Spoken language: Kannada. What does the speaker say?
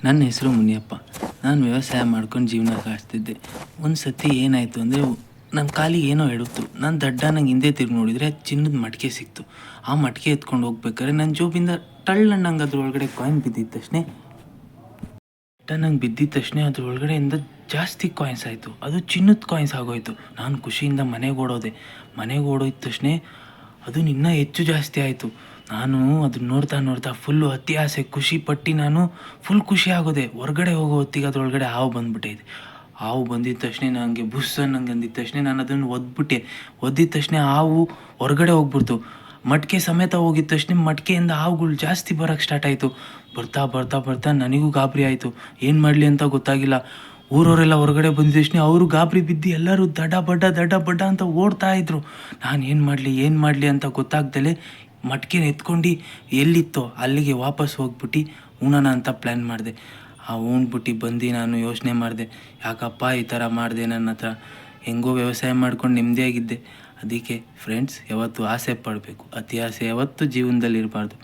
ನನ್ನ ಹೆಸರು ಮುನಿಯಪ್ಪ. ನಾನು ವ್ಯವಸಾಯ ಮಾಡ್ಕೊಂಡು ಜೀವನ ಸಾಗಿಸ್ತಿದ್ದೆ. ಒಂದು ಸತಿ ಏನಾಯಿತು ಅಂದರೆ, ನನ್ನ ಕಾಲಿಗೆ ಏನೋ ಎಡುತ್ತು. ನಾನು ದಡ್ಡನಂಗೆ ಹಿಂದೆ ತಿರುಗಿ ನೋಡಿದರೆ ಚಿನ್ನದ ಮಡಿಕೆ ಸಿಕ್ತು. ಆ ಮಡಿಕೆ ಎತ್ಕೊಂಡು ಹೋಗ್ಬೇಕಾದ್ರೆ ನನ್ನ ಜೋಬಿಂದ ಟಳ್ಳಣ್ಣಂಗೆ ಅದ್ರೊಳಗಡೆ ಕಾಯಿನ್ ಬಿದ್ದಿದ್ದ ತಕ್ಷಣ ಅದ್ರೊಳಗಡೆಯಿಂದ ಜಾಸ್ತಿ ಕಾಯಿನ್ಸ್ ಆಯಿತು. ಅದು ಚಿನ್ನದ ಕಾಯಿನ್ಸ್ ಆಗೋಯಿತು. ನಾನು ಖುಷಿಯಿಂದ ಮನೆಗೆ ಓಡೋಯ್ದ ತಕ್ಷಣ ಅದು ಇನ್ನೂ ಹೆಚ್ಚು ಜಾಸ್ತಿ ಆಯಿತು. ನಾನು ಅದನ್ನ ನೋಡ್ತಾ ಫುಲ್ಲು ಅತಿ ಆಸೆ ಖುಷಿ ನಾನು ಫುಲ್ ಖುಷಿ ಆಗೋದೆ. ಹೊರಗಡೆ ಹೋಗೋ ಹೊತ್ತಿಗೆ ಅದ್ರೊಳಗಡೆ ಹಾವು ಬಂದುಬಿಟ್ಟೈತೆ. ಹಾವು ಬಂದಿದ್ದ ತಕ್ಷಣ ನನಗೆ ಬುಸ್ ಅನ್ನಂಗೆ ಅಂದಿದ್ದ ತಕ್ಷಣ ನಾನು ಅದನ್ನು ಒದ್ದಿದ ತಕ್ಷಣ ಹಾವು ಹೊರಗಡೆ ಹೋಗ್ಬಿಡ್ತು. ಮಡಿಕೆ ಸಮೇತ ಹೋಗಿದ್ದ ತಕ್ಷಣ ಮಡಿಕೆಯಿಂದ ಹಾವುಗಳು ಜಾಸ್ತಿ ಬರೋಕ್ಕೆ ಸ್ಟಾರ್ಟ್ ಆಯಿತು. ಬರ್ತಾ ನನಗೂ ಗಾಬರಿ ಆಯಿತು. ಏನು ಮಾಡಲಿ ಅಂತ ಗೊತ್ತಾಗಿಲ್ಲ. ಊರವರೆಲ್ಲ ಹೊರಗಡೆ ಬಂದಿದ್ದ ತಕ್ಷಣ ಅವರು ಗಾಬರಿ ಬಿದ್ದು ಎಲ್ಲರೂ ದಡ ಬಡ್ಡ ಅಂತ ಓಡ್ತಾ ಇದ್ರು. ನಾನು ಏನು ಮಾಡಲಿ ಅಂತ ಗೊತ್ತಾಗ್ದಲೇ ಮಡಿಕೆನ ಎತ್ಕೊಂಡು ಎಲ್ಲಿತ್ತೋ ಅಲ್ಲಿಗೆ ವಾಪಸ್ ಹೋಗ್ಬಿಟ್ಟು ಉಣೋಣ ಅಂತ ಪ್ಲ್ಯಾನ್ ಮಾಡಿದೆ. ಆ ಉಣ್ಬಿಟ್ಟು ಬಂದು ನಾನು ಯೋಚನೆ ಮಾಡಿದೆ, ಯಾಕಪ್ಪ ಈ ಥರ ಮಾಡಿದೆ. ನನ್ನ ಹತ್ರ ಹೆಂಗೋ ವ್ಯವಸಾಯ ಮಾಡ್ಕೊಂಡು ನೆಮ್ಮದಿಯಾಗಿದ್ದೆ. ಅದಕ್ಕೆ ಫ್ರೆಂಡ್ಸ್, ಯಾವತ್ತೂ ಆಸೆ ಪಡಬೇಕು. ಅತಿ ಆಸೆ ಯಾವತ್ತೂ ಜೀವನದಲ್ಲಿ ಇರಬಾರ್ದು.